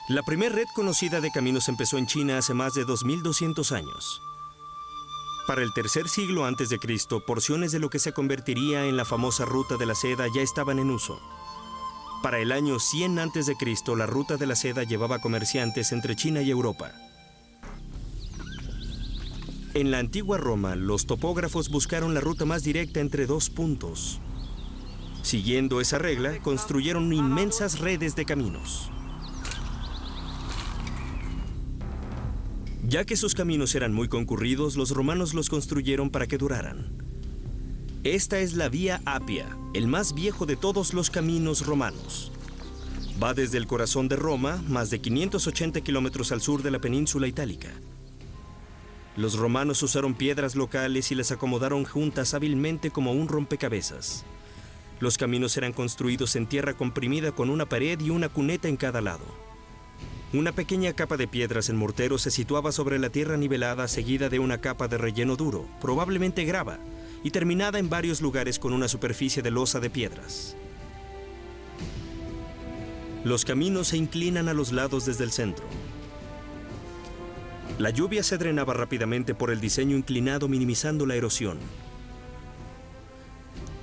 La primera red conocida de caminos empezó en China hace más de 2200 años. Para el tercer siglo antes de Cristo, porciones de lo que se convertiría en la famosa Ruta de la Seda ya estaban en uso. Para el año 100 antes de Cristo, la Ruta de la Seda llevaba comerciantes entre China y Europa. En la antigua Roma, los topógrafos buscaron la ruta más directa entre dos puntos. Siguiendo esa regla, construyeron inmensas redes de caminos. Ya que sus caminos eran muy concurridos, los romanos los construyeron para que duraran. Esta es la Vía Apia, el más viejo de todos los caminos romanos. Va desde el corazón de Roma, más de 580 kilómetros al sur de la península itálica. Los romanos usaron piedras locales y las acomodaron juntas hábilmente como un rompecabezas. Los caminos eran construidos en tierra comprimida con una pared y una cuneta en cada lado. Una pequeña capa de piedras en mortero se situaba sobre la tierra nivelada, seguida de una capa de relleno duro, probablemente grava, y terminada en varios lugares con una superficie de losa de piedras. Los caminos se inclinan a los lados desde el centro. La lluvia se drenaba rápidamente por el diseño inclinado, minimizando la erosión.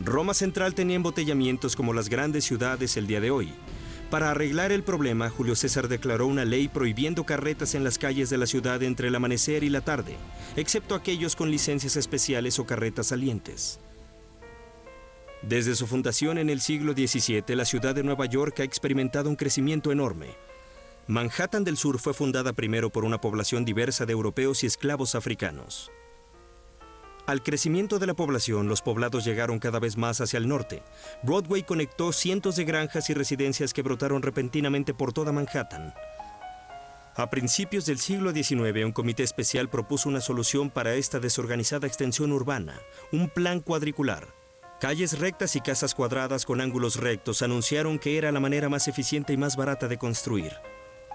Roma Central tenía embotellamientos como las grandes ciudades el día de hoy. Para arreglar el problema, Julio César declaró una ley prohibiendo carretas en las calles de la ciudad entre el amanecer y la tarde, excepto aquellos con licencias especiales o carretas salientes. Desde su fundación en el siglo XVII, la ciudad de Nueva York ha experimentado un crecimiento enorme. Manhattan del Sur fue fundada primero por una población diversa de europeos y esclavos africanos. Al crecimiento de la población, los poblados llegaron cada vez más hacia el norte. Broadway conectó cientos de granjas y residencias que brotaron repentinamente por toda Manhattan. A principios del siglo XIX, un comité especial propuso una solución para esta desorganizada extensión urbana, un plan cuadricular. Calles rectas y casas cuadradas con ángulos rectos anunciaron que era la manera más eficiente y más barata de construir.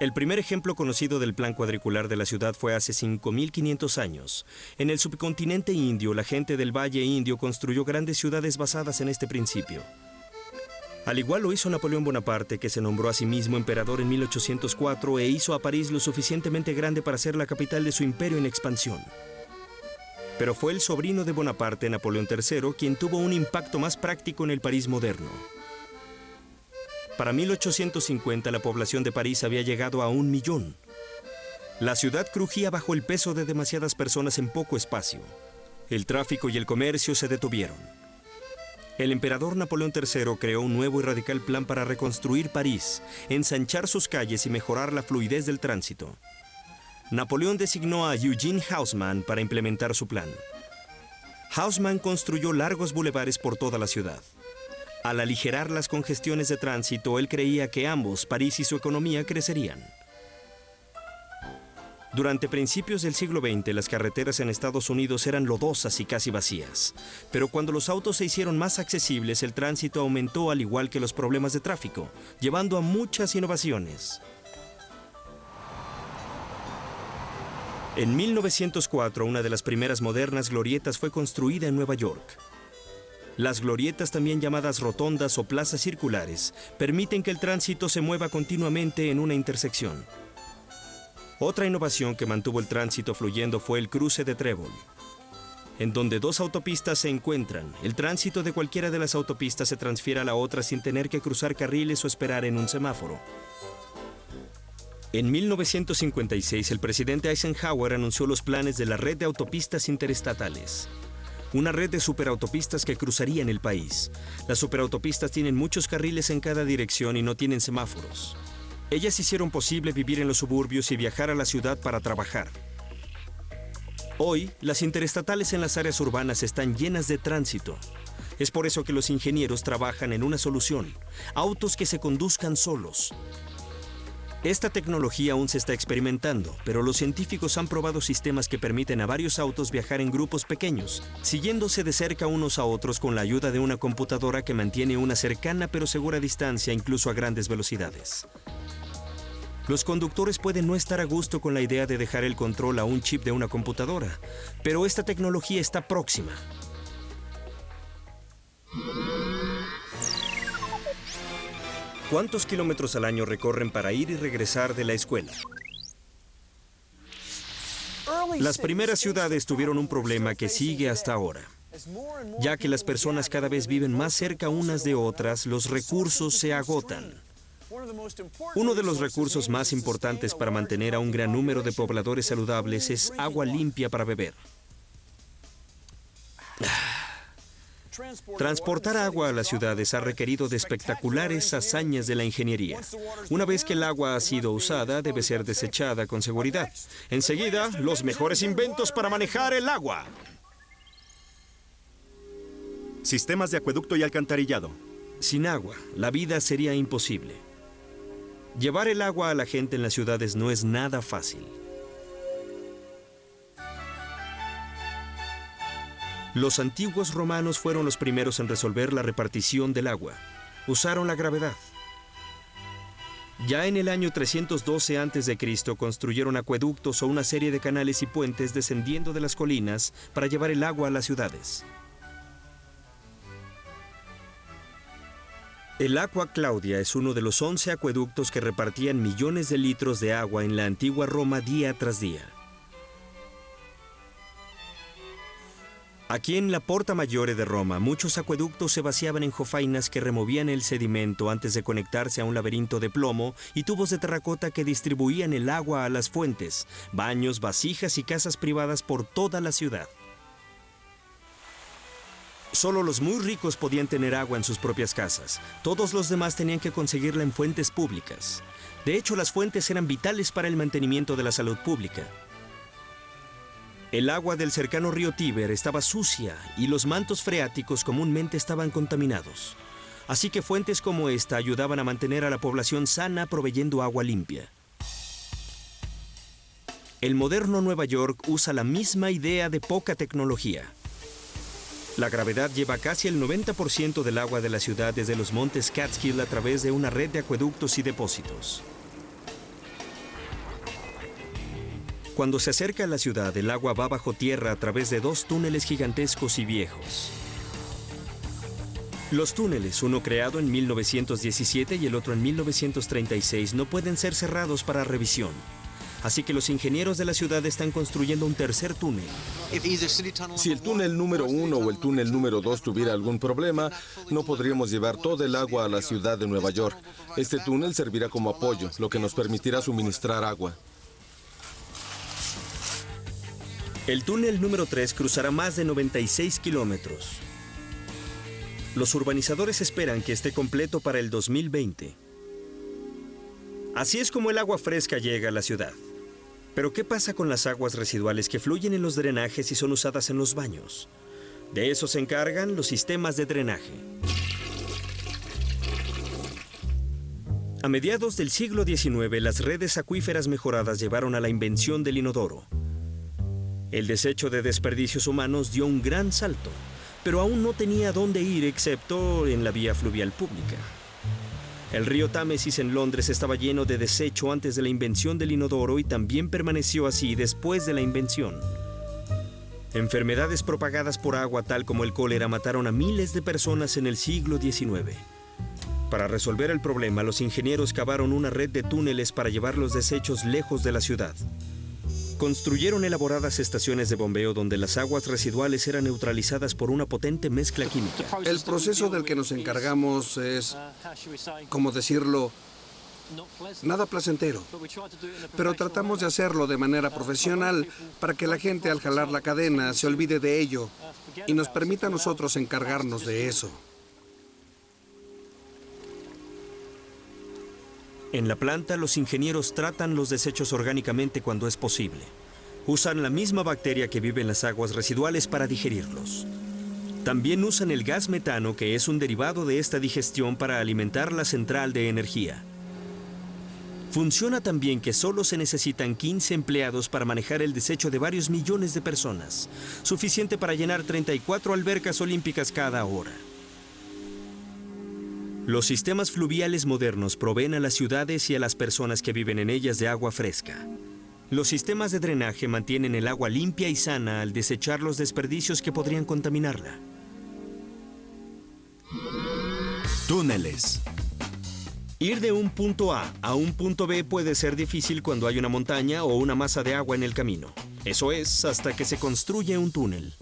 El primer ejemplo conocido del plan cuadricular de la ciudad fue hace 5.500 años. En el subcontinente indio, la gente del Valle Indio construyó grandes ciudades basadas en este principio. Al igual lo hizo Napoleón Bonaparte, que se nombró a sí mismo emperador en 1804 e hizo a París lo suficientemente grande para ser la capital de su imperio en expansión. Pero fue el sobrino de Bonaparte, Napoleón III, quien tuvo un impacto más práctico en el París moderno. Para 1850 la población de París había llegado a 1 millón. La ciudad crujía bajo el peso de demasiadas personas en poco espacio. El tráfico y el comercio se detuvieron. El emperador Napoleón III creó un nuevo y radical plan para reconstruir París, ensanchar sus calles y mejorar la fluidez del tránsito. Napoleón designó a Eugene Haussmann para implementar su plan. Haussmann construyó largos bulevares por toda la ciudad. Al aligerar las congestiones de tránsito, él creía que ambos, París y su economía, crecerían. Durante principios del siglo XX, las carreteras en Estados Unidos eran lodosas y casi vacías. Pero cuando los autos se hicieron más accesibles, el tránsito aumentó al igual que los problemas de tráfico, llevando a muchas innovaciones. En 1904, una de las primeras modernas glorietas fue construida en Nueva York. Las glorietas, también llamadas rotondas o plazas circulares, permiten que el tránsito se mueva continuamente en una intersección. Otra innovación que mantuvo el tránsito fluyendo fue el cruce de trébol. En donde dos autopistas se encuentran, el tránsito de cualquiera de las autopistas se transfiere a la otra sin tener que cruzar carriles o esperar en un semáforo. En 1956, el presidente Eisenhower anunció los planes de la red de autopistas interestatales. Una red de superautopistas que cruzarían el país. Las superautopistas tienen muchos carriles en cada dirección y no tienen semáforos. Ellas hicieron posible vivir en los suburbios y viajar a la ciudad para trabajar. Hoy, las interestatales en las áreas urbanas están llenas de tránsito. Es por eso que los ingenieros trabajan en una solución: autos que se conduzcan solos. Esta tecnología aún se está experimentando, pero los científicos han probado sistemas que permiten a varios autos viajar en grupos pequeños, siguiéndose de cerca unos a otros con la ayuda de una computadora que mantiene una cercana pero segura distancia incluso a grandes velocidades. Los conductores pueden no estar a gusto con la idea de dejar el control a un chip de una computadora, pero esta tecnología está próxima. ¿Cuántos kilómetros al año recorren para ir y regresar de la escuela? Las primeras ciudades tuvieron un problema que sigue hasta ahora. Ya que las personas cada vez viven más cerca unas de otras, los recursos se agotan. Uno de los recursos más importantes para mantener a un gran número de pobladores saludables es agua limpia para beber. Transportar agua a las ciudades ha requerido de espectaculares hazañas de la ingeniería. Una vez que el agua ha sido usada, debe ser desechada con seguridad. Enseguida, los mejores inventos para manejar el agua. Sistemas de acueducto y alcantarillado. Sin agua, la vida sería imposible. Llevar el agua a la gente en las ciudades no es nada fácil. Los antiguos romanos fueron los primeros en resolver la repartición del agua. Usaron la gravedad. Ya en el año 312 a.C. construyeron acueductos o una serie de canales y puentes descendiendo de las colinas para llevar el agua a las ciudades. El Aqua Claudia es uno de los 11 acueductos que repartían millones de litros de agua en la antigua Roma día tras día. Aquí en la Porta Maggiore de Roma, muchos acueductos se vaciaban en jofainas que removían el sedimento antes de conectarse a un laberinto de plomo y tubos de terracota que distribuían el agua a las fuentes, baños, vasijas y casas privadas por toda la ciudad. Solo los muy ricos podían tener agua en sus propias casas. Todos los demás tenían que conseguirla en fuentes públicas. De hecho, las fuentes eran vitales para el mantenimiento de la salud pública. El agua del cercano río Tíber estaba sucia y los mantos freáticos comúnmente estaban contaminados. Así que fuentes como esta ayudaban a mantener a la población sana proveyendo agua limpia. El moderno Nueva York usa la misma idea de poca tecnología. La gravedad lleva casi el 90% del agua de la ciudad desde los montes Catskill a través de una red de acueductos y depósitos. Cuando se acerca a la ciudad, el agua va bajo tierra a través de 2 túneles gigantescos y viejos. Los túneles, uno creado en 1917 y el otro en 1936, no pueden ser cerrados para revisión. Así que los ingenieros de la ciudad están construyendo un tercer túnel. Si el túnel número 1 o el túnel número 2 tuviera algún problema, no podríamos llevar todo el agua a la ciudad de Nueva York. Este túnel servirá como apoyo, lo que nos permitirá suministrar agua. El túnel número 3 cruzará más de 96 kilómetros. Los urbanizadores esperan que esté completo para el 2020. Así es como el agua fresca llega a la ciudad. Pero ¿qué pasa con las aguas residuales que fluyen en los drenajes y son usadas en los baños? De eso se encargan los sistemas de drenaje. A mediados del siglo XIX, las redes acuíferas mejoradas llevaron a la invención del inodoro. El desecho de desperdicios humanos dio un gran salto, pero aún no tenía dónde ir excepto en la vía fluvial pública. El río Támesis en Londres estaba lleno de desecho antes de la invención del inodoro y también permaneció así después de la invención. Enfermedades propagadas por agua tal como el cólera mataron a miles de personas en el siglo XIX. Para resolver el problema, los ingenieros cavaron una red de túneles para llevar los desechos lejos de la ciudad. Construyeron elaboradas estaciones de bombeo donde las aguas residuales eran neutralizadas por una potente mezcla química. El proceso del que nos encargamos es, ¿cómo decirlo?, nada placentero. Pero tratamos de hacerlo de manera profesional para que la gente al jalar la cadena se olvide de ello y nos permita a nosotros encargarnos de eso. En la planta, los ingenieros tratan los desechos orgánicamente cuando es posible. Usan la misma bacteria que vive en las aguas residuales para digerirlos. También usan el gas metano, que es un derivado de esta digestión, para alimentar la central de energía. Funciona tan bien que solo se necesitan 15 empleados para manejar el desecho de varios millones de personas, suficiente para llenar 34 albercas olímpicas cada hora. Los sistemas fluviales modernos proveen a las ciudades y a las personas que viven en ellas de agua fresca. Los sistemas de drenaje mantienen el agua limpia y sana al desechar los desperdicios que podrían contaminarla. Túneles. Ir de un punto A un punto B puede ser difícil cuando hay una montaña o una masa de agua en el camino. Eso es, hasta que se construye un túnel.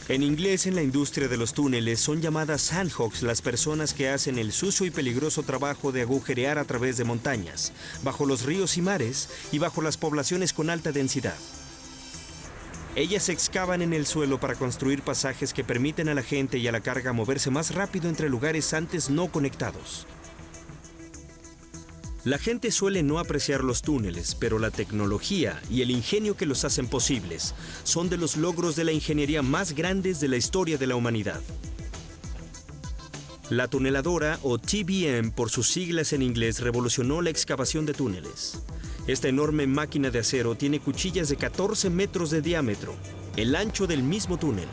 En inglés, en la industria de los túneles, son llamadas sandhogs las personas que hacen el sucio y peligroso trabajo de agujerear a través de montañas, bajo los ríos y mares y bajo las poblaciones con alta densidad. Ellas excavan en el suelo para construir pasajes que permiten a la gente y a la carga moverse más rápido entre lugares antes no conectados. La gente suele no apreciar los túneles, pero la tecnología y el ingenio que los hacen posibles son de los logros de la ingeniería más grandes de la historia de la humanidad. La tuneladora, o TBM por sus siglas en inglés, revolucionó la excavación de túneles. Esta enorme máquina de acero tiene cuchillas de 14 metros de diámetro, el ancho del mismo túnel.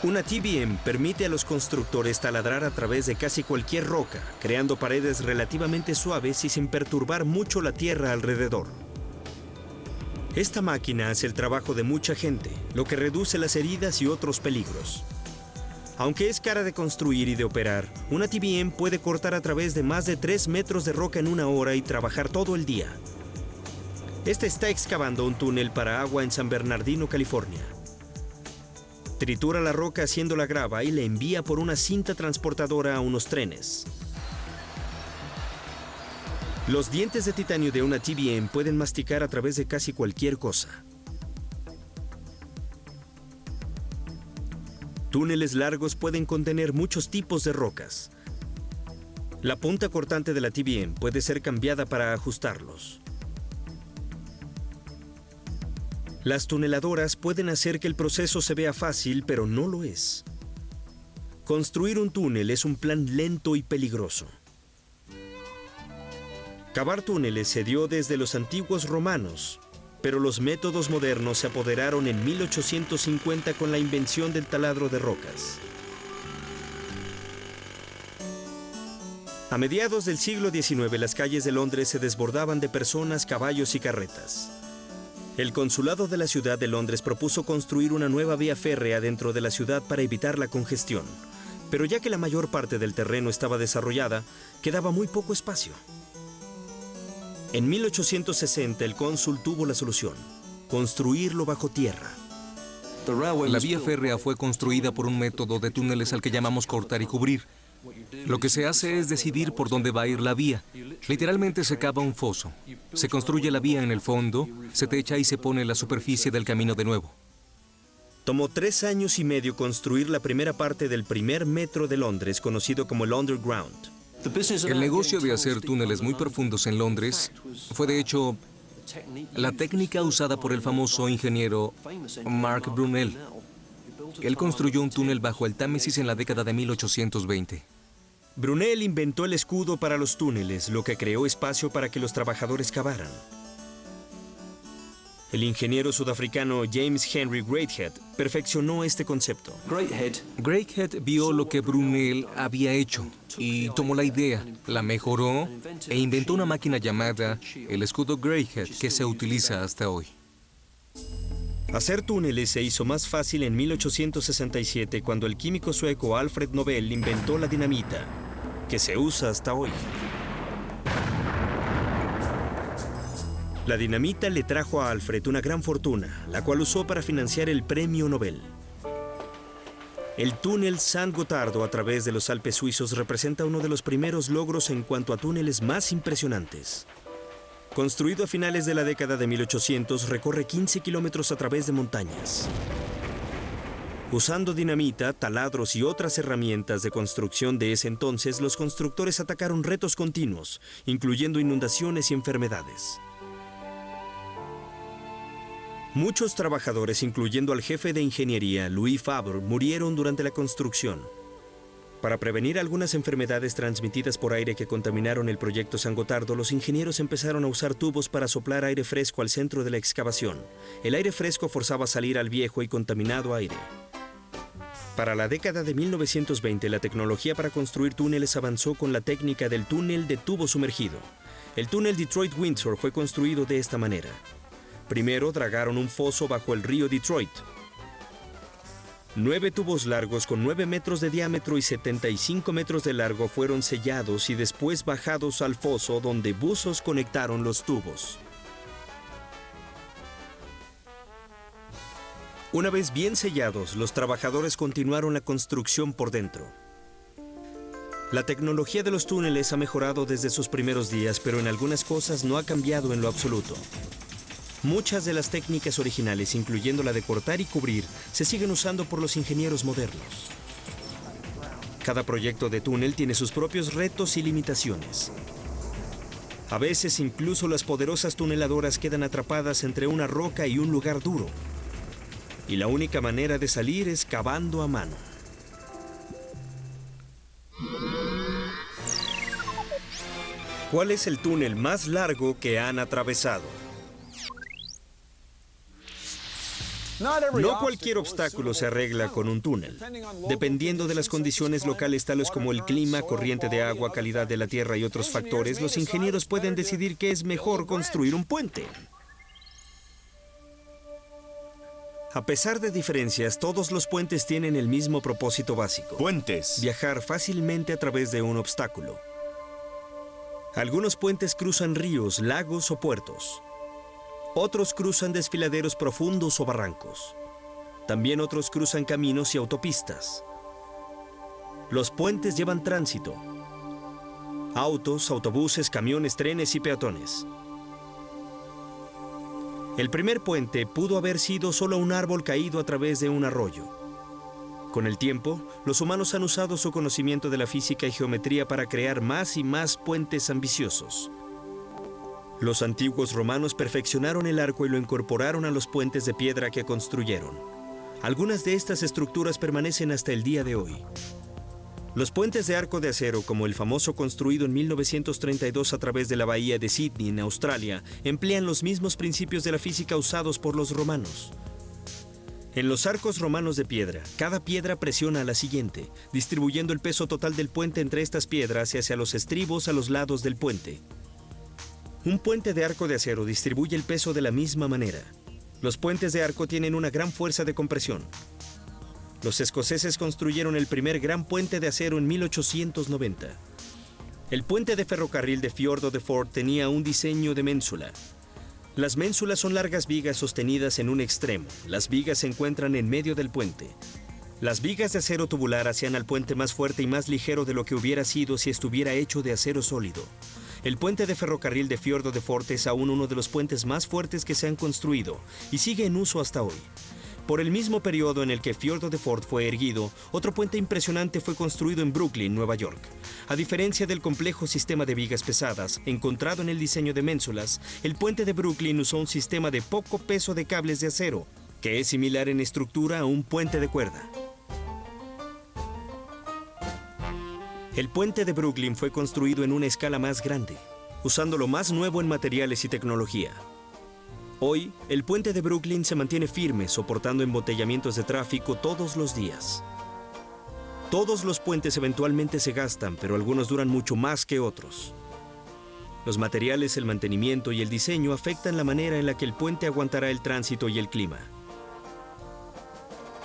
Una TBM permite a los constructores taladrar a través de casi cualquier roca, creando paredes relativamente suaves y sin perturbar mucho la tierra alrededor. Esta máquina hace el trabajo de mucha gente, lo que reduce las heridas y otros peligros. Aunque es cara de construir y de operar, una TBM puede cortar a través de más de 3 metros de roca en una hora y trabajar todo el día. Esta está excavando un túnel para agua en San Bernardino, California. Tritura la roca haciéndola grava y la envía por una cinta transportadora a unos trenes. Los dientes de titanio de una TBM pueden masticar a través de casi cualquier cosa. Túneles largos pueden contener muchos tipos de rocas. La punta cortante de la TBM puede ser cambiada para ajustarlos. Las tuneladoras pueden hacer que el proceso se vea fácil, pero no lo es. Construir un túnel es un plan lento y peligroso. Cavar túneles se dio desde los antiguos romanos, pero los métodos modernos se apoderaron en 1850 con la invención del taladro de rocas. A mediados del siglo XIX, las calles de Londres se desbordaban de personas, caballos y carretas. El consulado de la ciudad de Londres propuso construir una nueva vía férrea dentro de la ciudad para evitar la congestión, pero ya que la mayor parte del terreno estaba desarrollada, quedaba muy poco espacio. En 1860, el cónsul tuvo la solución: construirlo bajo tierra. La vía férrea fue construida por un método de túneles al que llamamos cortar y cubrir. Lo que se hace es decidir por dónde va a ir la vía. Literalmente se cava un foso. Se construye la vía en el fondo, se techa y se pone la superficie del camino de nuevo. Tomó 3 años y medio construir la primera parte del primer metro de Londres, conocido como el Underground. El negocio de hacer túneles muy profundos en Londres fue, de hecho, la técnica usada por el famoso ingeniero Mark Brunel. Él construyó un túnel bajo el Támesis en la década de 1820. Brunel inventó el escudo para los túneles, lo que creó espacio para que los trabajadores cavaran. El ingeniero sudafricano James Henry Greathead perfeccionó este concepto. Greathead vio lo que Brunel había hecho y tomó la idea, la mejoró e inventó una máquina llamada el escudo Greathead, que se utiliza hasta hoy. Hacer túneles se hizo más fácil en 1867, cuando el químico sueco Alfred Nobel inventó la dinamita, que se usa hasta hoy. La dinamita le trajo a Alfred una gran fortuna, la cual usó para financiar el premio Nobel. El túnel San Gotardo a través de los Alpes suizos representa uno de los primeros logros en cuanto a túneles más impresionantes. Construido a finales de la década de 1800, recorre 15 kilómetros a través de montañas. Usando dinamita, taladros y otras herramientas de construcción de ese entonces, los constructores atacaron retos continuos, incluyendo inundaciones y enfermedades. Muchos trabajadores, incluyendo al jefe de ingeniería, Louis Fabre, murieron durante la construcción. Para prevenir algunas enfermedades transmitidas por aire que contaminaron el proyecto San Gotardo, los ingenieros empezaron a usar tubos para soplar aire fresco al centro de la excavación. El aire fresco forzaba a salir al viejo y contaminado aire. Para la década de 1920, la tecnología para construir túneles avanzó con la técnica del túnel de tubo sumergido. El túnel Detroit-Windsor fue construido de esta manera. Primero dragaron un foso bajo el río Detroit. 9 tubos largos con 9 metros de diámetro y 75 metros de largo fueron sellados y después bajados al foso donde buzos conectaron los tubos. Una vez bien sellados, los trabajadores continuaron la construcción por dentro. La tecnología de los túneles ha mejorado desde sus primeros días, pero en algunas cosas no ha cambiado en lo absoluto. Muchas de las técnicas originales, incluyendo la de cortar y cubrir, se siguen usando por los ingenieros modernos. Cada proyecto de túnel tiene sus propios retos y limitaciones. A veces incluso las poderosas tuneladoras quedan atrapadas entre una roca y un lugar duro. Y la única manera de salir es cavando a mano. ¿Cuál es el túnel más largo que han atravesado? No cualquier obstáculo se arregla con un túnel. Dependiendo de las condiciones locales tales como el clima, corriente de agua, calidad de la tierra y otros factores, los ingenieros pueden decidir que es mejor construir un puente. A pesar de diferencias, todos los puentes tienen el mismo propósito básico. Puentes. Viajar fácilmente a través de un obstáculo. Algunos puentes cruzan ríos, lagos o puertos. Otros cruzan desfiladeros profundos o barrancos. También otros cruzan caminos y autopistas. Los puentes llevan tránsito. Autos, autobuses, camiones, trenes y peatones. El primer puente pudo haber sido solo un árbol caído a través de un arroyo. Con el tiempo, los humanos han usado su conocimiento de la física y geometría para crear más y más puentes ambiciosos. Los antiguos romanos perfeccionaron el arco y lo incorporaron a los puentes de piedra que construyeron. Algunas de estas estructuras permanecen hasta el día de hoy. Los puentes de arco de acero, como el famoso construido en 1932 a través de la bahía de Sydney, en Australia, emplean los mismos principios de la física usados por los romanos. En los arcos romanos de piedra, cada piedra presiona a la siguiente, distribuyendo el peso total del puente entre estas piedras y hacia los estribos a los lados del puente. Un puente de arco de acero distribuye el peso de la misma manera. Los puentes de arco tienen una gran fuerza de compresión. Los escoceses construyeron el primer gran puente de acero en 1890. El puente de ferrocarril de Fiordo de Ford tenía un diseño de ménsula. Las ménsulas son largas vigas sostenidas en un extremo. Las vigas se encuentran en medio del puente. Las vigas de acero tubular hacían al puente más fuerte y más ligero de lo que hubiera sido si estuviera hecho de acero sólido. El puente de ferrocarril de Fiordo de Ford es aún uno de los puentes más fuertes que se han construido y sigue en uso hasta hoy. Por el mismo periodo en el que Fiordo de Ford fue erguido, otro puente impresionante fue construido en Brooklyn, Nueva York. A diferencia del complejo sistema de vigas pesadas encontrado en el diseño de ménsulas, el puente de Brooklyn usó un sistema de poco peso de cables de acero, que es similar en estructura a un puente de cuerda. El puente de Brooklyn fue construido en una escala más grande, usando lo más nuevo en materiales y tecnología. Hoy, el puente de Brooklyn se mantiene firme, soportando embotellamientos de tráfico todos los días. Todos los puentes eventualmente se gastan, pero algunos duran mucho más que otros. Los materiales, el mantenimiento y el diseño afectan la manera en la que el puente aguantará el tránsito y el clima.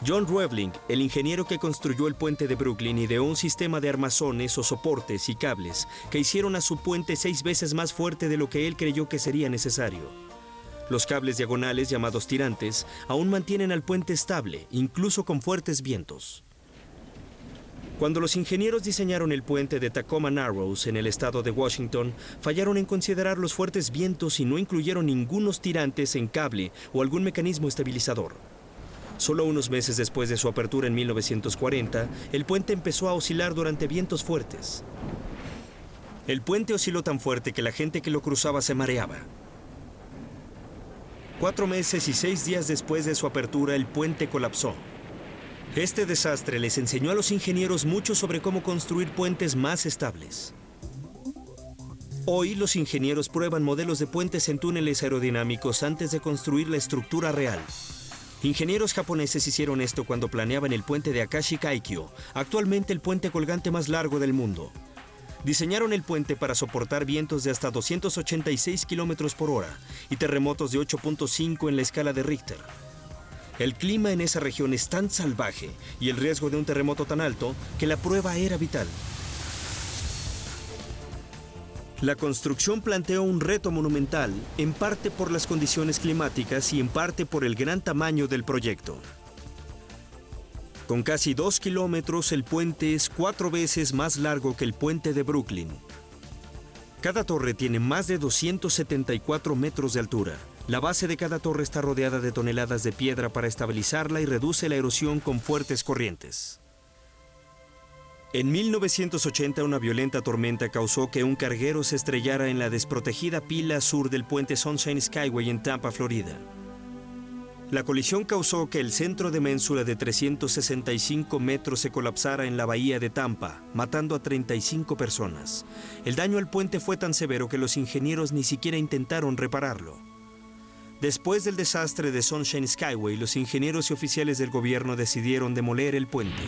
John Roebling, el ingeniero que construyó el puente de Brooklyn, ideó un sistema de armazones o soportes y cables que hicieron a su puente 6 veces más fuerte de lo que él creyó que sería necesario. Los cables diagonales, llamados tirantes, aún mantienen al puente estable, incluso con fuertes vientos. Cuando los ingenieros diseñaron el puente de Tacoma Narrows en el estado de Washington, fallaron en considerar los fuertes vientos y no incluyeron ningunos tirantes en cable o algún mecanismo estabilizador. Solo unos meses después de su apertura en 1940, el puente empezó a oscilar durante vientos fuertes. El puente osciló tan fuerte que la gente que lo cruzaba se mareaba. 4 meses y 6 días después de su apertura, el puente colapsó. Este desastre les enseñó a los ingenieros mucho sobre cómo construir puentes más estables. Hoy, los ingenieros prueban modelos de puentes en túneles aerodinámicos antes de construir la estructura real. Ingenieros japoneses hicieron esto cuando planeaban el puente de Akashi Kaikyo, actualmente el puente colgante más largo del mundo. diseñaron el puente para soportar vientos de hasta 286 kilómetros por hora y terremotos de 8.5 en la escala de Richter. El clima en esa región es tan salvaje y el riesgo de un terremoto tan alto que la prueba era vital. La construcción planteó un reto monumental, en parte por las condiciones climáticas y en parte por el gran tamaño del proyecto. Con casi 2 kilómetros, el puente es 4 veces más largo que el puente de Brooklyn. Cada torre tiene más de 274 metros de altura. La base de cada torre está rodeada de toneladas de piedra para estabilizarla y reduce la erosión con fuertes corrientes. En 1980, una violenta tormenta causó que un carguero se estrellara en la desprotegida pila sur del puente Sunshine Skyway en Tampa, Florida. La colisión causó que el centro de ménsula de 365 metros se colapsara en la bahía de Tampa, matando a 35 personas. El daño al puente fue tan severo que los ingenieros ni siquiera intentaron repararlo. Después del desastre de Sunshine Skyway, los ingenieros y oficiales del gobierno decidieron demoler el puente.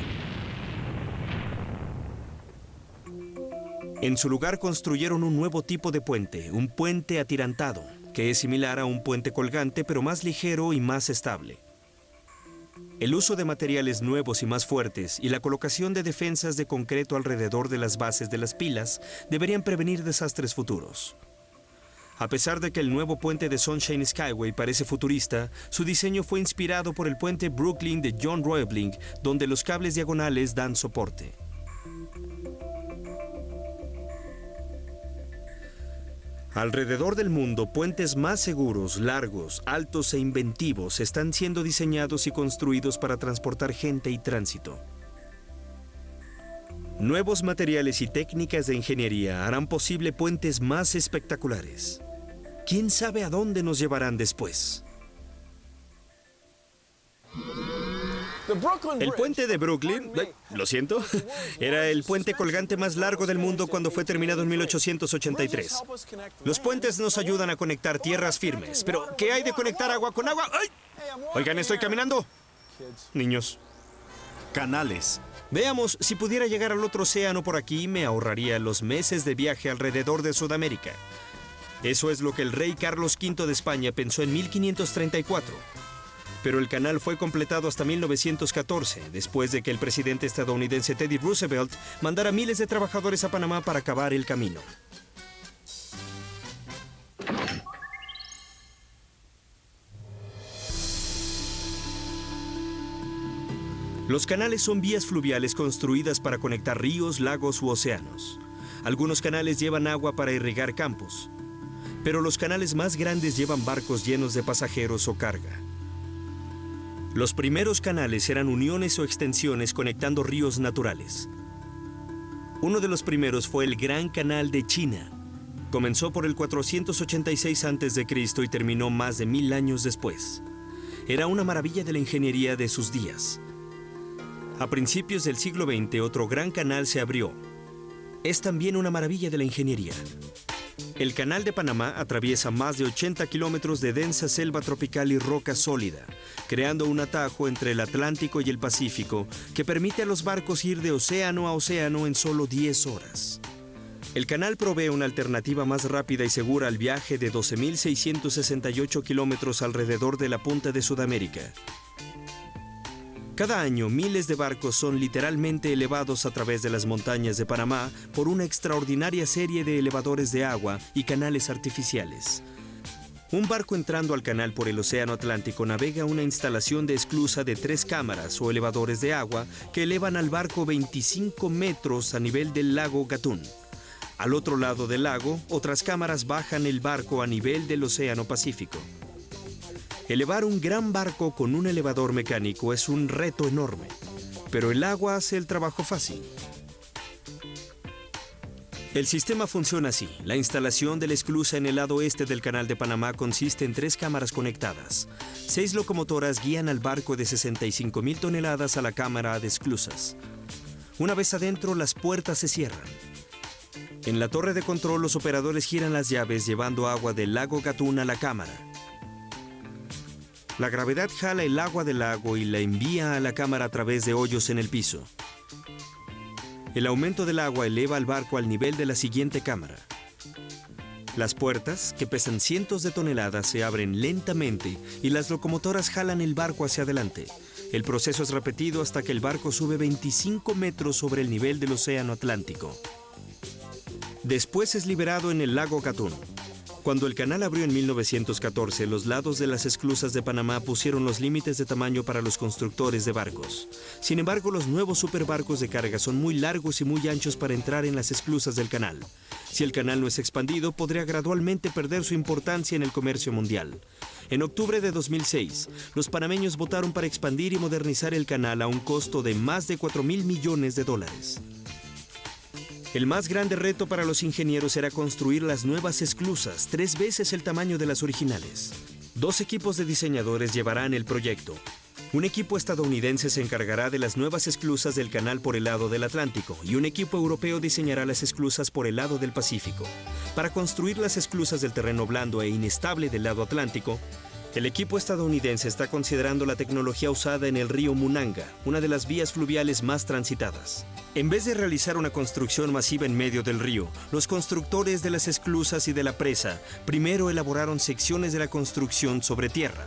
En su lugar construyeron un nuevo tipo de puente, un puente atirantado, que es similar a un puente colgante pero más ligero y más estable. El uso de materiales nuevos y más fuertes y la colocación de defensas de concreto alrededor de las bases de las pilas deberían prevenir desastres futuros. A pesar de que el nuevo puente de Sunshine Skyway parece futurista, su diseño fue inspirado por el puente Brooklyn de John Roebling, donde los cables diagonales dan soporte. Alrededor del mundo, puentes más seguros, largos, altos e inventivos están siendo diseñados y construidos para transportar gente y tránsito. Nuevos materiales y técnicas de ingeniería harán posible puentes más espectaculares. ¿Quién sabe a dónde nos llevarán después? El puente de Brooklyn, lo siento, era el puente colgante más largo del mundo cuando fue terminado en 1883. Los puentes nos ayudan a conectar tierras firmes, pero ¿qué hay de conectar agua con agua? ¡Ay! Oigan, estoy caminando. Niños. Canales. Veamos, si pudiera llegar al otro océano por aquí, me ahorraría los meses de viaje alrededor de Sudamérica. Eso es lo que el rey Carlos V de España pensó en 1534. Pero el canal fue completado hasta 1914, después de que el presidente estadounidense Teddy Roosevelt mandara miles de trabajadores a Panamá para cavar el camino. Los canales son vías fluviales construidas para conectar ríos, lagos u océanos. Algunos canales llevan agua para irrigar campos, pero los canales más grandes llevan barcos llenos de pasajeros o carga. Los primeros canales eran uniones o extensiones conectando ríos naturales. Uno de los primeros fue el Gran Canal de China. Comenzó por el 486 a.C. y terminó más de 1000 años después. Era una maravilla de la ingeniería de sus días. A principios del siglo XX, otro gran canal se abrió. Es también una maravilla de la ingeniería. El Canal de Panamá atraviesa más de 80 kilómetros de densa selva tropical y roca sólida, creando un atajo entre el Atlántico y el Pacífico que permite a los barcos ir de océano a océano en solo 10 horas. El canal provee una alternativa más rápida y segura al viaje de 12.668 kilómetros alrededor de la punta de Sudamérica. Cada año, miles de barcos son literalmente elevados a través de las montañas de Panamá por una extraordinaria serie de elevadores de agua y canales artificiales. Un barco entrando al canal por el Océano Atlántico navega una instalación de esclusa de 3 cámaras o elevadores de agua que elevan al barco 25 metros a nivel del lago Gatún. Al otro lado del lago, otras cámaras bajan el barco a nivel del Océano Pacífico. Elevar un gran barco con un elevador mecánico es un reto enorme, pero el agua hace el trabajo fácil. El sistema funciona así. La instalación de la esclusa en el lado este del Canal de Panamá consiste en 3 cámaras conectadas. 6 locomotoras guían al barco de 65.000 toneladas a la cámara de esclusas. Una vez adentro, las puertas se cierran. En la torre de control, los operadores giran las llaves llevando agua del lago Gatún a la cámara. La gravedad jala el agua del lago y la envía a la cámara a través de hoyos en el piso. El aumento del agua eleva al barco al nivel de la siguiente cámara. Las puertas, que pesan cientos de toneladas, se abren lentamente y las locomotoras jalan el barco hacia adelante. El proceso es repetido hasta que el barco sube 25 metros sobre el nivel del Océano Atlántico. Después es liberado en el lago Gatún. Cuando el canal abrió en 1914, los lados de las esclusas de Panamá pusieron los límites de tamaño para los constructores de barcos. Sin embargo, los nuevos superbarcos de carga son muy largos y muy anchos para entrar en las esclusas del canal. Si el canal no es expandido, podría gradualmente perder su importancia en el comercio mundial. En octubre de 2006, los panameños votaron para expandir y modernizar el canal a un costo de más de $4.000 millones. El más grande reto para los ingenieros era construir las nuevas esclusas, 3 veces el tamaño de las originales. 2 equipos de diseñadores llevarán el proyecto. Un equipo estadounidense se encargará de las nuevas esclusas del canal por el lado del Atlántico y un equipo europeo diseñará las esclusas por el lado del Pacífico. Para construir las esclusas del terreno blando e inestable del lado Atlántico, el equipo estadounidense está considerando la tecnología usada en el río Munanga, una de las vías fluviales más transitadas. En vez de realizar una construcción masiva en medio del río, los constructores de las esclusas y de la presa primero elaboraron secciones de la construcción sobre tierra.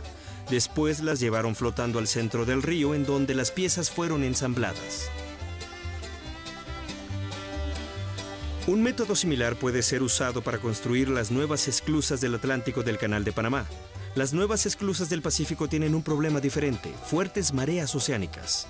Después las llevaron flotando al centro del río, en donde las piezas fueron ensambladas. Un método similar puede ser usado para construir las nuevas esclusas del Atlántico del Canal de Panamá. Las nuevas esclusas del Pacífico tienen un problema diferente: fuertes mareas oceánicas.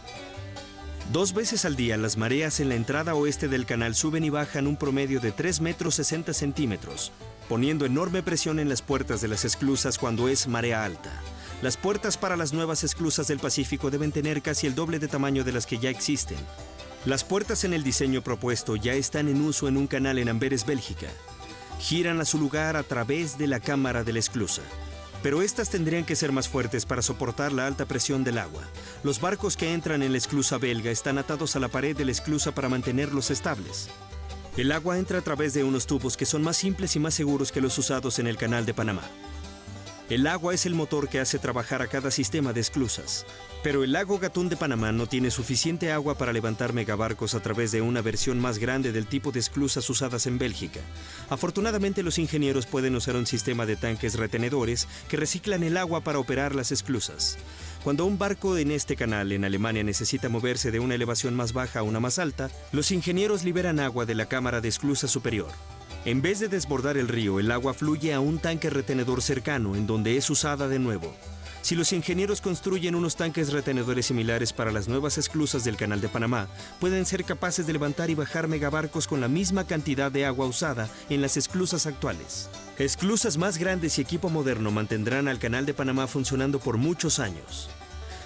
2 veces al día, las mareas en la entrada oeste del canal suben y bajan un promedio de 3 metros 60 centímetros, poniendo enorme presión en las puertas de las esclusas cuando es marea alta. Las puertas para las nuevas esclusas del Pacífico deben tener casi el doble de tamaño de las que ya existen. Las puertas en el diseño propuesto ya están en uso en un canal en Amberes, Bélgica. Giran a su lugar a través de la cámara de la esclusa. Pero estas tendrían que ser más fuertes para soportar la alta presión del agua. Los barcos que entran en la esclusa belga están atados a la pared de la esclusa para mantenerlos estables. El agua entra a través de unos tubos que son más simples y más seguros que los usados en el Canal de Panamá. El agua es el motor que hace trabajar a cada sistema de esclusas. Pero el lago Gatún de Panamá no tiene suficiente agua para levantar megabarcos a través de una versión más grande del tipo de esclusas usadas en Bélgica. Afortunadamente, los ingenieros pueden usar un sistema de tanques retenedores que reciclan el agua para operar las esclusas. Cuando un barco en este canal en Alemania necesita moverse de una elevación más baja a una más alta, los ingenieros liberan agua de la cámara de esclusa superior. En vez de desbordar el río, el agua fluye a un tanque retenedor cercano, en donde es usada de nuevo. Si los ingenieros construyen unos tanques retenedores similares para las nuevas esclusas del Canal de Panamá, pueden ser capaces de levantar y bajar megabarcos con la misma cantidad de agua usada en las esclusas actuales. Esclusas más grandes y equipo moderno mantendrán al Canal de Panamá funcionando por muchos años.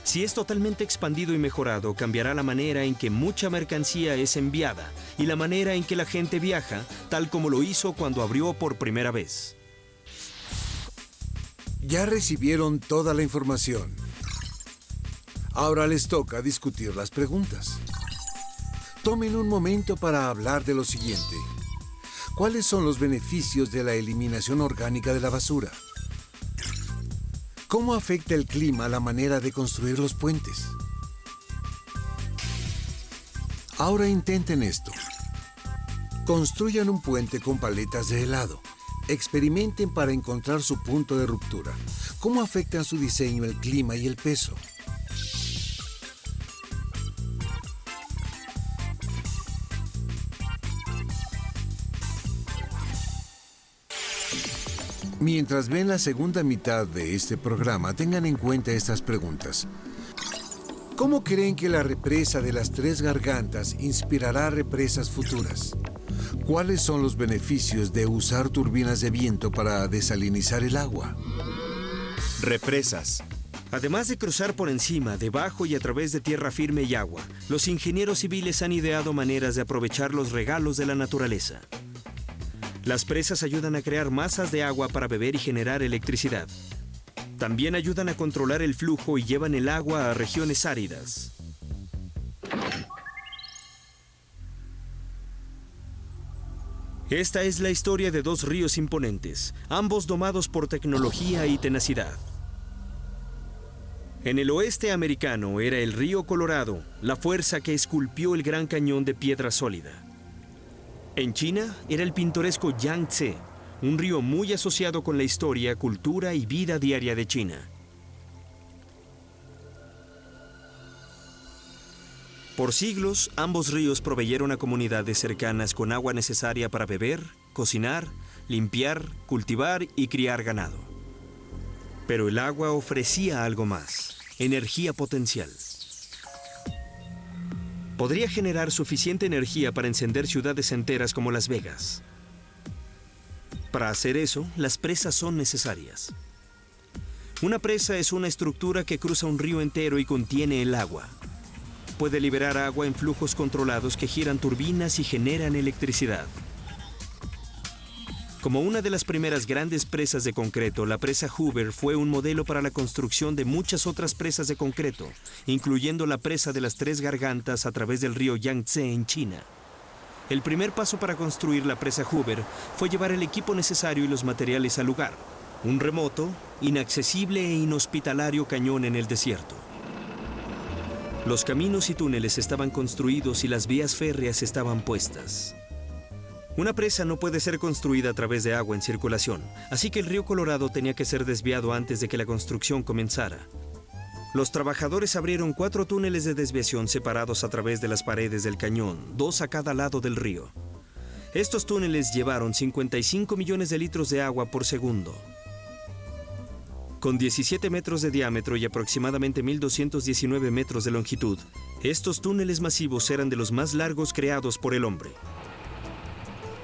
Si es totalmente expandido y mejorado, cambiará la manera en que mucha mercancía es enviada y la manera en que la gente viaja, tal como lo hizo cuando abrió por primera vez. Ya recibieron toda la información. Ahora les toca discutir las preguntas. Tomen un momento para hablar de lo siguiente. ¿Cuáles son los beneficios de la eliminación orgánica de la basura? ¿Cómo afecta el clima a la manera de construir los puentes? Ahora intenten esto. Construyan un puente con paletas de helado. Experimenten para encontrar su punto de ruptura. ¿Cómo afectan su diseño el clima y el peso? Mientras ven la segunda mitad de este programa, tengan en cuenta estas preguntas. ¿Cómo creen que la represa de las 3 gargantas inspirará represas futuras? ¿Cuáles son los beneficios de usar turbinas de viento para desalinizar el agua? Represas. Además de cruzar por encima, debajo y a través de tierra firme y agua, los ingenieros civiles han ideado maneras de aprovechar los regalos de la naturaleza. Las presas ayudan a crear masas de agua para beber y generar electricidad. También ayudan a controlar el flujo y llevan el agua a regiones áridas. Esta es la historia de 2 ríos imponentes, ambos domados por tecnología y tenacidad. En el oeste americano era el río Colorado, la fuerza que esculpió el Gran Cañón de piedra sólida. En China era el pintoresco Yangtze, un río muy asociado con la historia, cultura y vida diaria de China. Por siglos, ambos ríos proveyeron a comunidades cercanas con agua necesaria para beber, cocinar, limpiar, cultivar y criar ganado. Pero el agua ofrecía algo más, energía potencial. Podría generar suficiente energía para encender ciudades enteras como Las Vegas. Para hacer eso, las presas son necesarias. Una presa es una estructura que cruza un río entero y contiene el agua. Puede liberar agua en flujos controlados que giran turbinas y generan electricidad. Como una de las primeras grandes presas de concreto, la presa Hoover fue un modelo para la construcción de muchas otras presas de concreto, incluyendo la presa de las Tres Gargantas a través del río Yangtze en China. El primer paso para construir la presa Hoover fue llevar el equipo necesario y los materiales al lugar, un remoto, inaccesible e inhospitalario cañón en el desierto. Los caminos y túneles estaban construidos y las vías férreas estaban puestas. Una presa no puede ser construida a través de agua en circulación, así que el río Colorado tenía que ser desviado antes de que la construcción comenzara. Los trabajadores abrieron 4 túneles de desviación separados a través de las paredes del cañón, 2 a cada lado del río. Estos túneles llevaron 55 millones de litros de agua por segundo. Con 17 metros de diámetro y aproximadamente 1.219 metros de longitud, estos túneles masivos eran de los más largos creados por el hombre.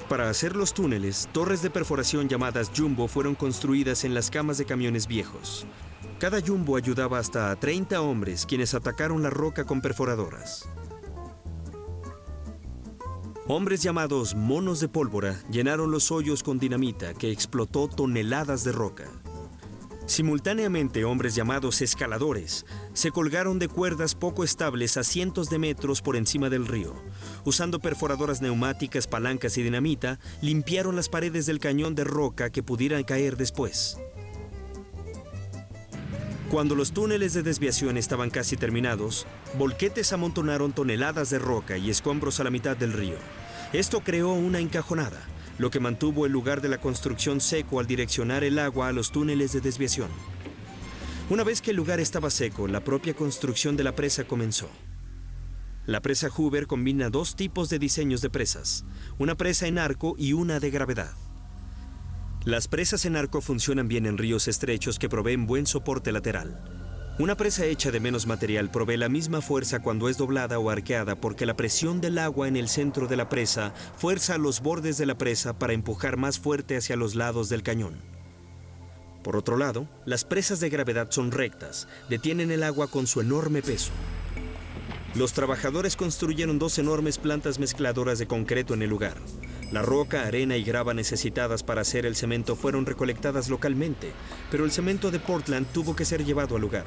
Para hacer los túneles, torres de perforación llamadas jumbo fueron construidas en las camas de camiones viejos. Cada jumbo ayudaba hasta a 30 hombres, quienes atacaron la roca con perforadoras. Hombres llamados monos de pólvora llenaron los hoyos con dinamita que explotó toneladas de roca. Simultáneamente, hombres llamados escaladores se colgaron de cuerdas poco estables a cientos de metros por encima del río. Usando perforadoras neumáticas, palancas y dinamita, limpiaron las paredes del cañón de roca que pudieran caer después. Cuando los túneles de desviación estaban casi terminados, volquetes amontonaron toneladas de roca y escombros a la mitad del río. Esto creó una encajonada, lo que mantuvo el lugar de la construcción seco al direccionar el agua a los túneles de desviación. Una vez que el lugar estaba seco, la propia construcción de la presa comenzó. La presa Hoover combina 2 tipos de diseños de presas, una presa en arco y una de gravedad. Las presas en arco funcionan bien en ríos estrechos que proveen buen soporte lateral. Una presa hecha de menos material provee la misma fuerza cuando es doblada o arqueada porque la presión del agua en el centro de la presa fuerza los bordes de la presa para empujar más fuerte hacia los lados del cañón. Por otro lado, las presas de gravedad son rectas, detienen el agua con su enorme peso. Los trabajadores construyeron 2 enormes plantas mezcladoras de concreto en el lugar. La roca, arena y grava necesitadas para hacer el cemento fueron recolectadas localmente, pero el cemento de Portland tuvo que ser llevado al lugar.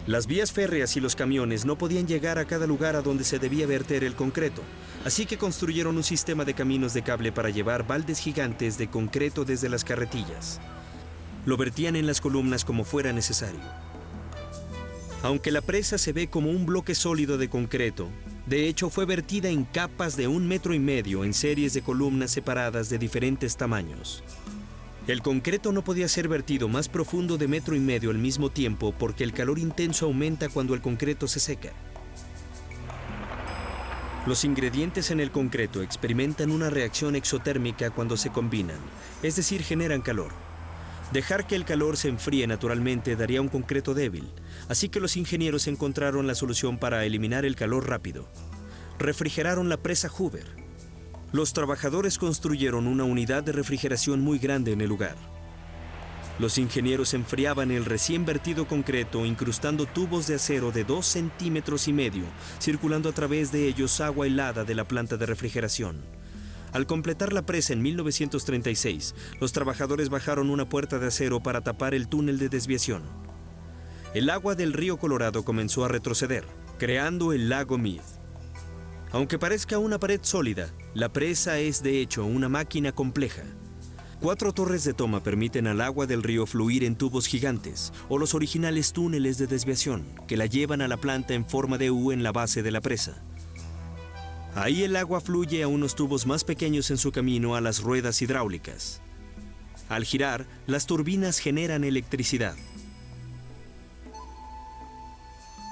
Las vías férreas y los camiones no podían llegar a cada lugar a donde se debía verter el concreto, así que construyeron un sistema de caminos de cable para llevar baldes gigantes de concreto desde las carretillas. Lo vertían en las columnas como fuera necesario. Aunque la presa se ve como un bloque sólido de concreto, de hecho fue vertida en capas de 1,5 metros en series de columnas separadas de diferentes tamaños. El concreto no podía ser vertido más profundo de 1,5 metros al mismo tiempo porque el calor intenso aumenta cuando el concreto se seca. Los ingredientes en el concreto experimentan una reacción exotérmica cuando se combinan, es decir, generan calor. Dejar que el calor se enfríe naturalmente daría un concreto débil, así que los ingenieros encontraron la solución para eliminar el calor rápido. Refrigeraron la presa Hoover. Los trabajadores construyeron una unidad de refrigeración muy grande en el lugar. Los ingenieros enfriaban el recién vertido concreto incrustando tubos de acero de 2,5 centímetros, circulando a través de ellos agua helada de la planta de refrigeración. Al completar la presa en 1936, los trabajadores bajaron una puerta de acero para tapar el túnel de desviación. El agua del río Colorado comenzó a retroceder, creando el lago Mead. Aunque parezca una pared sólida, la presa es de hecho una máquina compleja. 4 torres de toma permiten al agua del río fluir en tubos gigantes, o los originales túneles de desviación, que la llevan a la planta en forma de U en la base de la presa. Ahí el agua fluye a unos tubos más pequeños en su camino a las ruedas hidráulicas. Al girar, las turbinas generan electricidad.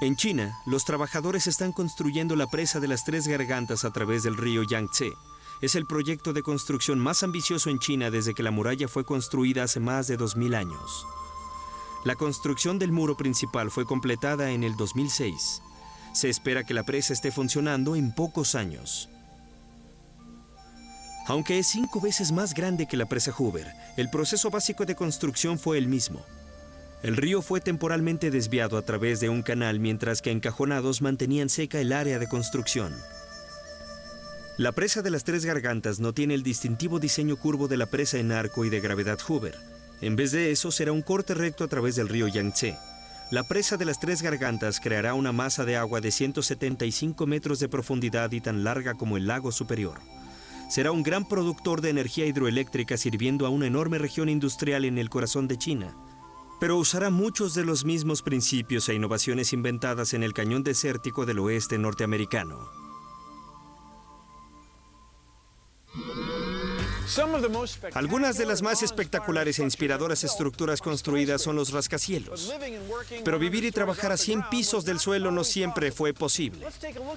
En China, los trabajadores están construyendo la presa de las 3 gargantas a través del río Yangtze. Es el proyecto de construcción más ambicioso en China desde que la muralla fue construida hace más de 2000 años. La construcción del muro principal fue completada en el 2006. Se espera que la presa esté funcionando en pocos años. Aunque es 5 veces más grande que la presa Hoover, el proceso básico de construcción fue el mismo. El río fue temporalmente desviado a través de un canal mientras que encajonados mantenían seca el área de construcción. La presa de las 3 gargantas no tiene el distintivo diseño curvo de la presa en arco y de gravedad Hoover. En vez de eso, será un corte recto a través del río Yangtze. La presa de las 3 gargantas creará una masa de agua de 175 metros de profundidad y tan larga como el lago superior. Será un gran productor de energía hidroeléctrica sirviendo a una enorme región industrial en el corazón de China. Pero usará muchos de los mismos principios e innovaciones inventadas en el cañón desértico del oeste norteamericano. Algunas de las más espectaculares e inspiradoras estructuras construidas son los rascacielos. Pero vivir y trabajar a 100 pisos del suelo no siempre fue posible.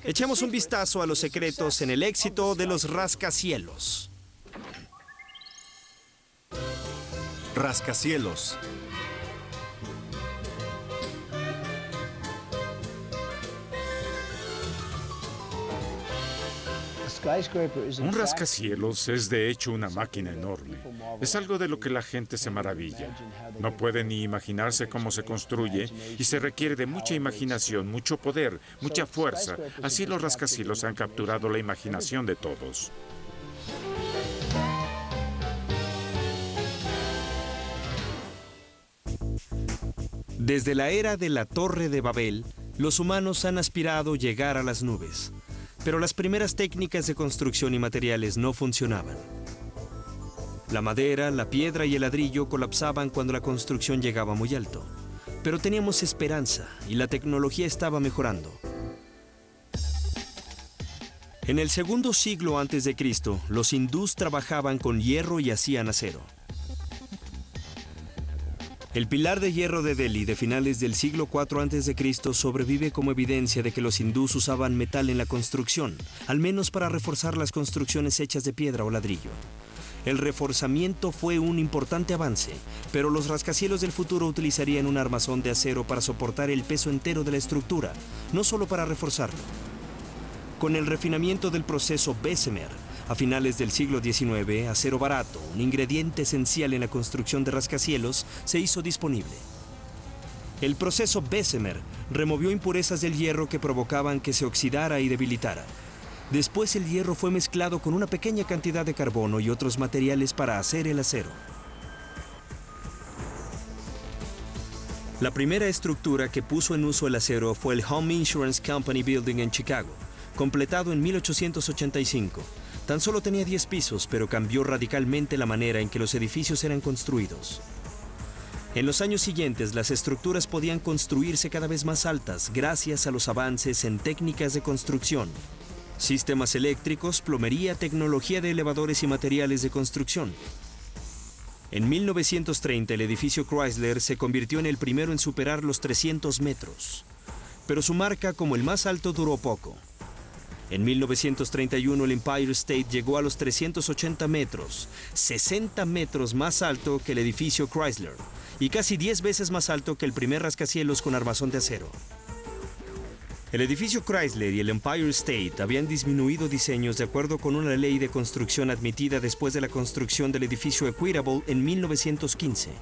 Echemos un vistazo a los secretos en el éxito de los rascacielos. Rascacielos. Un rascacielos es de hecho una máquina enorme. Es algo de lo que la gente se maravilla. No puede ni imaginarse cómo se construye y se requiere de mucha imaginación, mucho poder, mucha fuerza. Así los rascacielos han capturado la imaginación de todos. Desde la era de la Torre de Babel, los humanos han aspirado llegar a las nubes. Pero las primeras técnicas de construcción y materiales no funcionaban. La madera, la piedra y el ladrillo colapsaban cuando la construcción llegaba muy alto. Pero teníamos esperanza y la tecnología estaba mejorando. En el segundo siglo antes de Cristo, los hindús trabajaban con hierro y hacían acero. El pilar de hierro de Delhi de finales del siglo IV a.C. sobrevive como evidencia de que los hindús usaban metal en la construcción, al menos para reforzar las construcciones hechas de piedra o ladrillo. El reforzamiento fue un importante avance, pero los rascacielos del futuro utilizarían un armazón de acero para soportar el peso entero de la estructura, no solo para reforzarlo. Con el refinamiento del proceso Bessemer, a finales del siglo XIX, acero barato, un ingrediente esencial en la construcción de rascacielos, se hizo disponible. El proceso Bessemer removió impurezas del hierro que provocaban que se oxidara y debilitara. Después el hierro fue mezclado con una pequeña cantidad de carbono y otros materiales para hacer el acero. La primera estructura que puso en uso el acero fue el Home Insurance Company Building en Chicago, completado en 1885. Tan solo tenía 10 pisos, pero cambió radicalmente la manera en que los edificios eran construidos. En los años siguientes, las estructuras podían construirse cada vez más altas gracias a los avances en técnicas de construcción, sistemas eléctricos, plomería, tecnología de elevadores y materiales de construcción. En 1930, el edificio Chrysler se convirtió en el primero en superar los 300 metros. Pero su marca como el más alto duró poco. En 1931 el Empire State llegó a los 380 metros, 60 metros más alto que el edificio Chrysler y casi 10 veces más alto que el primer rascacielos con armazón de acero. El edificio Chrysler y el Empire State habían disminuido diseños de acuerdo con una ley de construcción admitida después de la construcción del edificio Equitable en 1915.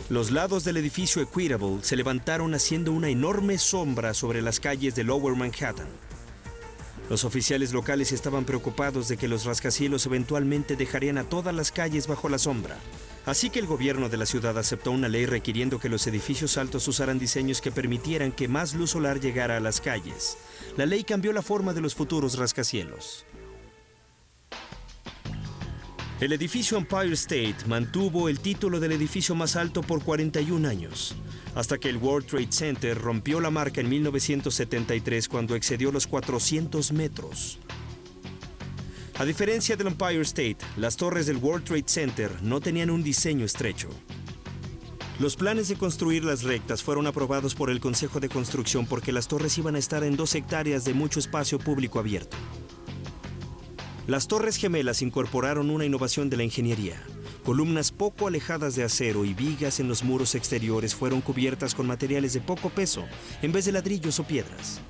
Los lados del edificio Equitable se levantaron haciendo una enorme sombra sobre las calles de Lower Manhattan. Los oficiales locales estaban preocupados de que los rascacielos eventualmente dejarían a todas las calles bajo la sombra. Así que el gobierno de la ciudad aceptó una ley requiriendo que los edificios altos usaran diseños que permitieran que más luz solar llegara a las calles. La ley cambió la forma de los futuros rascacielos. El edificio Empire State mantuvo el título del edificio más alto por 41 años, hasta que el World Trade Center rompió la marca en 1973 cuando excedió los 400 metros. A diferencia del Empire State, las torres del World Trade Center no tenían un diseño estrecho. Los planes de construir las rectas fueron aprobados por el Consejo de Construcción porque las torres iban a estar en 2 hectáreas de mucho espacio público abierto. Las torres gemelas incorporaron una innovación de la ingeniería. Columnas poco alejadas de acero y vigas en los muros exteriores fueron cubiertas con materiales de poco peso, en vez de ladrillos o piedras.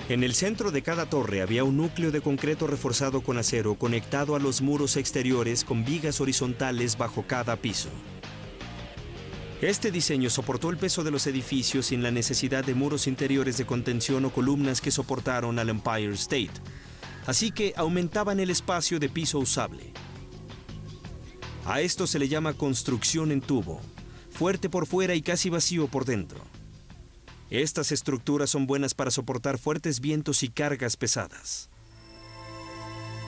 En el centro de cada torre había un núcleo de concreto reforzado con acero conectado a los muros exteriores con vigas horizontales bajo cada piso. Este diseño soportó el peso de los edificios sin la necesidad de muros interiores de contención o columnas que soportaron al Empire State. Así que aumentaban el espacio de piso usable. A esto se le llama construcción en tubo, fuerte por fuera y casi vacío por dentro. Estas estructuras son buenas para soportar fuertes vientos y cargas pesadas.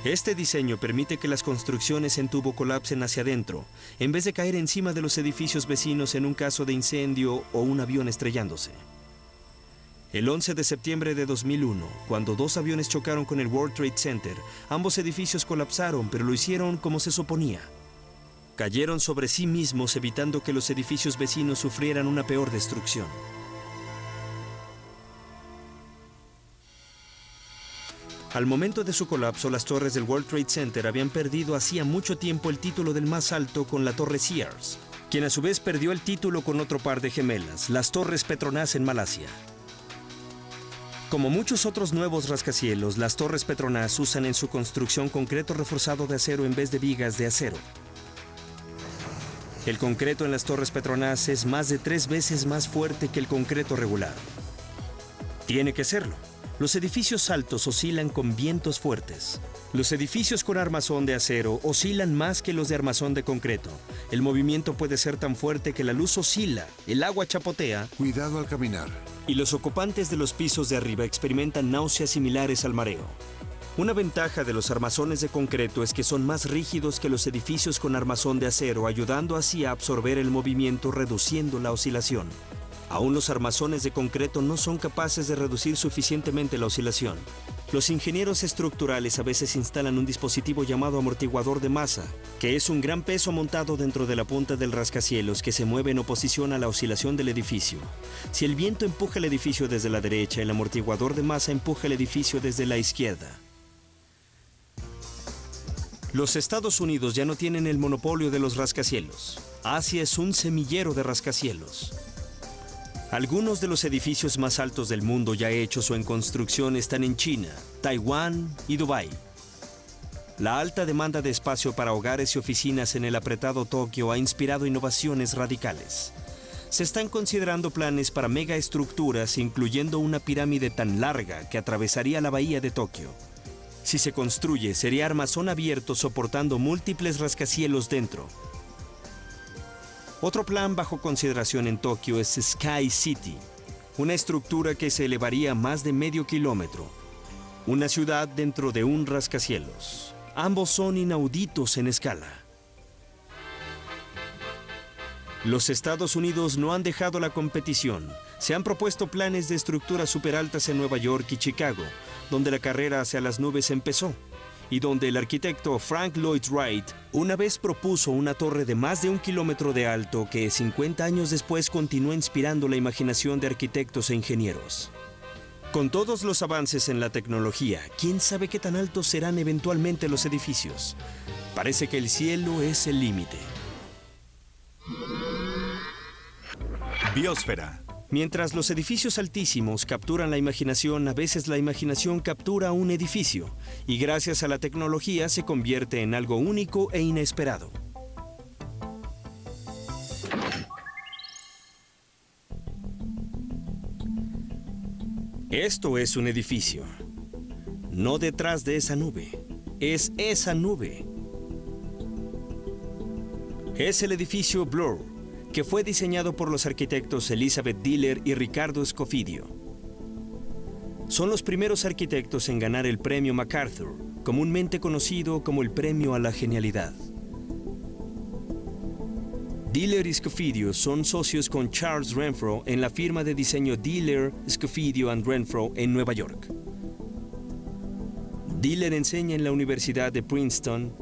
Este diseño permite que las construcciones en tubo colapsen hacia adentro, en vez de caer encima de los edificios vecinos en un caso de incendio o un avión estrellándose. El 11 de septiembre de 2001, cuando 2 aviones chocaron con el World Trade Center, ambos edificios colapsaron, pero lo hicieron como se suponía. Cayeron sobre sí mismos, evitando que los edificios vecinos sufrieran una peor destrucción. Al momento de su colapso, las torres del World Trade Center habían perdido hacía mucho tiempo el título del más alto con la Torre Sears, quien a su vez perdió el título con otro par de gemelas, las Torres Petronas en Malasia. Como muchos otros nuevos rascacielos, las Torres Petronas usan en su construcción concreto reforzado de acero en vez de vigas de acero. El concreto en las Torres Petronas es más de 3 veces más fuerte que el concreto regular. Tiene que serlo. Los edificios altos oscilan con vientos fuertes. Los edificios con armazón de acero oscilan más que los de armazón de concreto. El movimiento puede ser tan fuerte que la luz oscila, el agua chapotea. Cuidado al caminar. Y los ocupantes de los pisos de arriba experimentan náuseas similares al mareo. Una ventaja de los armazones de concreto es que son más rígidos que los edificios con armazón de acero, ayudando así a absorber el movimiento, reduciendo la oscilación. Aún los armazones de concreto no son capaces de reducir suficientemente la oscilación. Los ingenieros estructurales a veces instalan un dispositivo llamado amortiguador de masa, que es un gran peso montado dentro de la punta del rascacielos que se mueve en oposición a la oscilación del edificio. Si el viento empuja el edificio desde la derecha, el amortiguador de masa empuja el edificio desde la izquierda. Los Estados Unidos ya no tienen el monopolio de los rascacielos. Asia es un semillero de rascacielos. Algunos de los edificios más altos del mundo ya hechos o en construcción están en China, Taiwán y Dubái. La alta demanda de espacio para hogares y oficinas en el apretado Tokio ha inspirado innovaciones radicales. Se están considerando planes para megaestructuras, incluyendo una pirámide tan larga que atravesaría la bahía de Tokio. Si se construye, sería armazón abierto soportando múltiples rascacielos dentro. Otro plan bajo consideración en Tokio es Sky City, una estructura que se elevaría más de medio kilómetro. Una ciudad dentro de un rascacielos. Ambos son inauditos en escala. Los Estados Unidos no han dejado la competición. Se han propuesto planes de estructuras superaltas en Nueva York y Chicago, donde la carrera hacia las nubes empezó, y donde el arquitecto Frank Lloyd Wright una vez propuso una torre de más de 1 kilómetro de alto que 50 años después continuó inspirando la imaginación de arquitectos e ingenieros. Con todos los avances en la tecnología, ¿quién sabe qué tan altos serán eventualmente los edificios? Parece que el cielo es el límite. Biosfera. Mientras los edificios altísimos capturan la imaginación, a veces la imaginación captura un edificio, y gracias a la tecnología se convierte en algo único e inesperado. Esto es un edificio. No detrás de esa nube. Es esa nube. Es el edificio Bloor, que fue diseñado por los arquitectos Elizabeth Diller y Ricardo Scofidio. Son los primeros arquitectos en ganar el premio MacArthur, comúnmente conocido como el premio a la genialidad. Diller y Scofidio son socios con Charles Renfro en la firma de diseño Diller, Scofidio & Renfro en Nueva York. Diller enseña en la Universidad de Princeton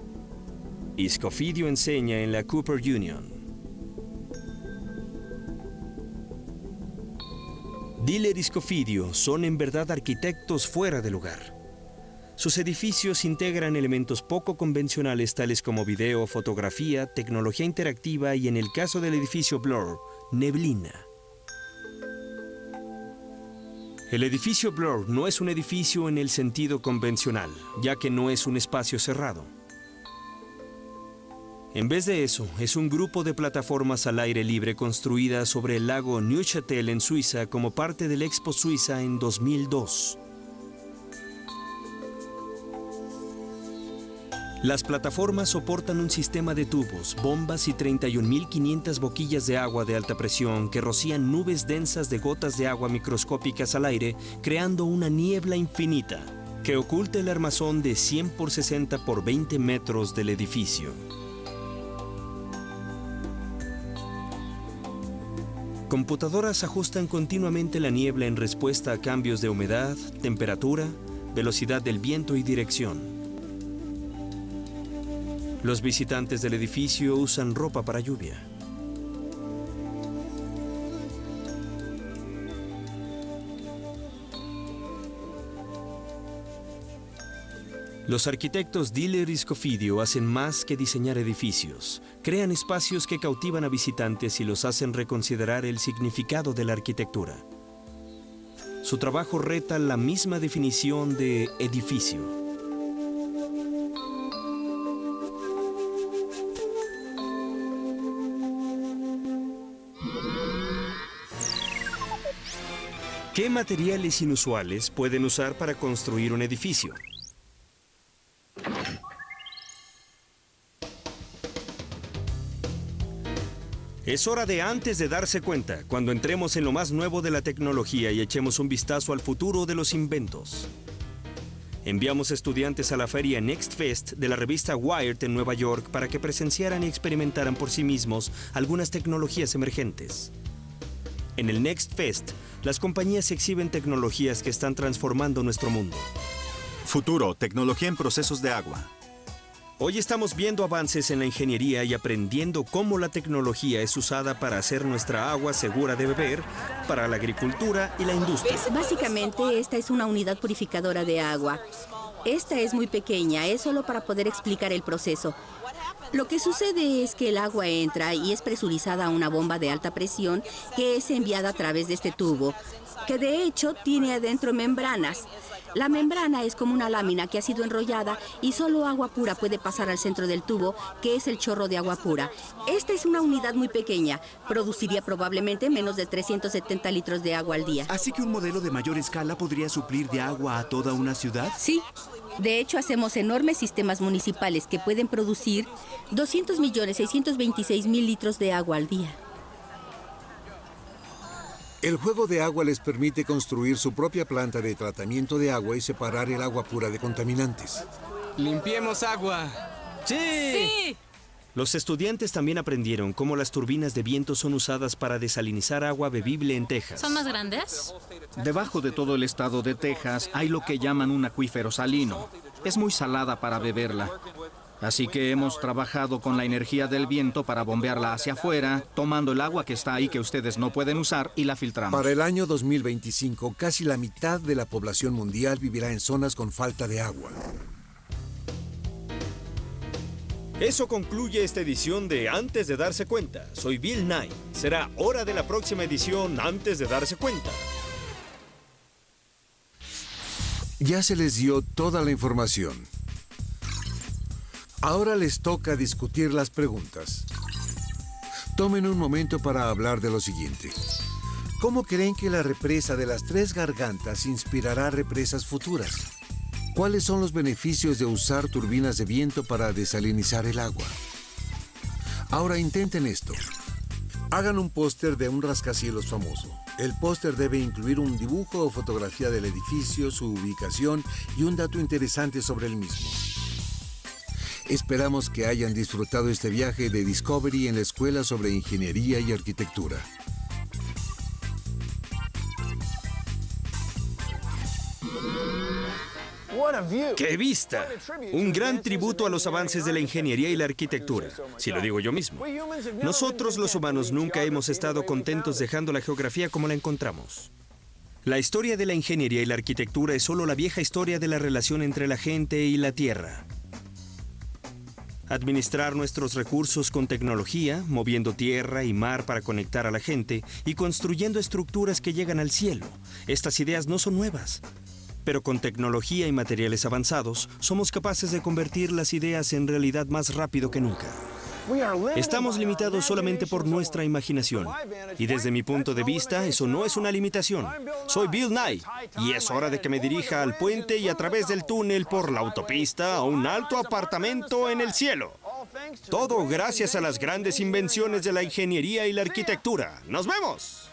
y Scofidio enseña en la Cooper Union. Diller y Scofidio son en verdad arquitectos fuera de lugar. Sus edificios integran elementos poco convencionales tales como video, fotografía, tecnología interactiva y, en el caso del edificio Bloor, neblina. El edificio Bloor no es un edificio en el sentido convencional, ya que no es un espacio cerrado. En vez de eso, es un grupo de plataformas al aire libre construidas sobre el lago Neuchâtel en Suiza como parte del Expo Suiza en 2002. Las plataformas soportan un sistema de tubos, bombas y 31.500 boquillas de agua de alta presión que rocían nubes densas de gotas de agua microscópicas al aire, creando una niebla infinita que oculta el armazón de 100 por 60 por 20 metros del edificio. Computadoras ajustan continuamente la niebla en respuesta a cambios de humedad, temperatura, velocidad del viento y dirección. Los visitantes del edificio usan ropa para lluvia. Los arquitectos Diller y Scofidio hacen más que diseñar edificios. Crean espacios que cautivan a visitantes y los hacen reconsiderar el significado de la arquitectura. Su trabajo reta la misma definición de edificio. ¿Qué materiales inusuales pueden usar para construir un edificio? Es hora de antes de darse cuenta, cuando entremos en lo más nuevo de la tecnología y echemos un vistazo al futuro de los inventos. Enviamos estudiantes a la feria Next Fest de la revista Wired en Nueva York para que presenciaran y experimentaran por sí mismos algunas tecnologías emergentes. En el Next Fest, las compañías exhiben tecnologías que están transformando nuestro mundo. Futuro, tecnología en procesos de agua. Hoy estamos viendo avances en la ingeniería y aprendiendo cómo la tecnología es usada para hacer nuestra agua segura de beber, para la agricultura y la industria. Básicamente, esta es una unidad purificadora de agua. Esta es muy pequeña, es solo para poder explicar el proceso. Lo que sucede es que el agua entra y es presurizada a una bomba de alta presión que es enviada a través de este tubo, que de hecho tiene adentro membranas. La membrana es como una lámina que ha sido enrollada y solo agua pura puede pasar al centro del tubo, que es el chorro de agua pura. Esta es una unidad muy pequeña. Produciría probablemente menos de 370 litros de agua al día. ¿Así que un modelo de mayor escala podría suplir de agua a toda una ciudad? Sí. De hecho, hacemos enormes sistemas municipales que pueden producir 200.626.000 litros de agua al día. El juego de agua les permite construir su propia planta de tratamiento de agua y separar el agua pura de contaminantes. ¡Limpiemos agua! ¡Sí! Los estudiantes también aprendieron cómo las turbinas de viento son usadas para desalinizar agua bebible en Texas. ¿Son más grandes? Debajo de todo el estado de Texas hay lo que llaman un acuífero salino. Es muy salada para beberla. Así que hemos trabajado con la energía del viento para bombearla hacia afuera, tomando el agua que está ahí que ustedes no pueden usar y la filtramos. Para el año 2025, casi la mitad de la población mundial vivirá en zonas con falta de agua. Eso concluye esta edición de Antes de Darse Cuenta. Soy Bill Nye. Será hora de la próxima edición Antes de Darse Cuenta. Ya se les dio toda la información. Ahora les toca discutir las preguntas. Tomen un momento para hablar de lo siguiente. ¿Cómo creen que la represa de las Tres Gargantas inspirará represas futuras? ¿Cuáles son los beneficios de usar turbinas de viento para desalinizar el agua? Ahora intenten esto. Hagan un póster de un rascacielos famoso. El póster debe incluir un dibujo o fotografía del edificio, su ubicación y un dato interesante sobre el mismo. Esperamos que hayan disfrutado este viaje de Discovery en la Escuela sobre Ingeniería y Arquitectura. ¡Qué vista! Un gran tributo a los avances de la ingeniería y la arquitectura, si lo digo yo mismo. Nosotros los humanos nunca hemos estado contentos dejando la geografía como la encontramos. La historia de la ingeniería y la arquitectura es solo la vieja historia de la relación entre la gente y la tierra. Administrar nuestros recursos con tecnología, moviendo tierra y mar para conectar a la gente y construyendo estructuras que llegan al cielo. Estas ideas no son nuevas. Pero con tecnología y materiales avanzados, somos capaces de convertir las ideas en realidad más rápido que nunca. Estamos limitados solamente por nuestra imaginación. Y desde mi punto de vista, eso no es una limitación. Soy Bill Nye, y es hora de que me dirija al puente y a través del túnel por la autopista a un alto apartamento en el cielo. Todo gracias a las grandes invenciones de la ingeniería y la arquitectura. ¡Nos vemos!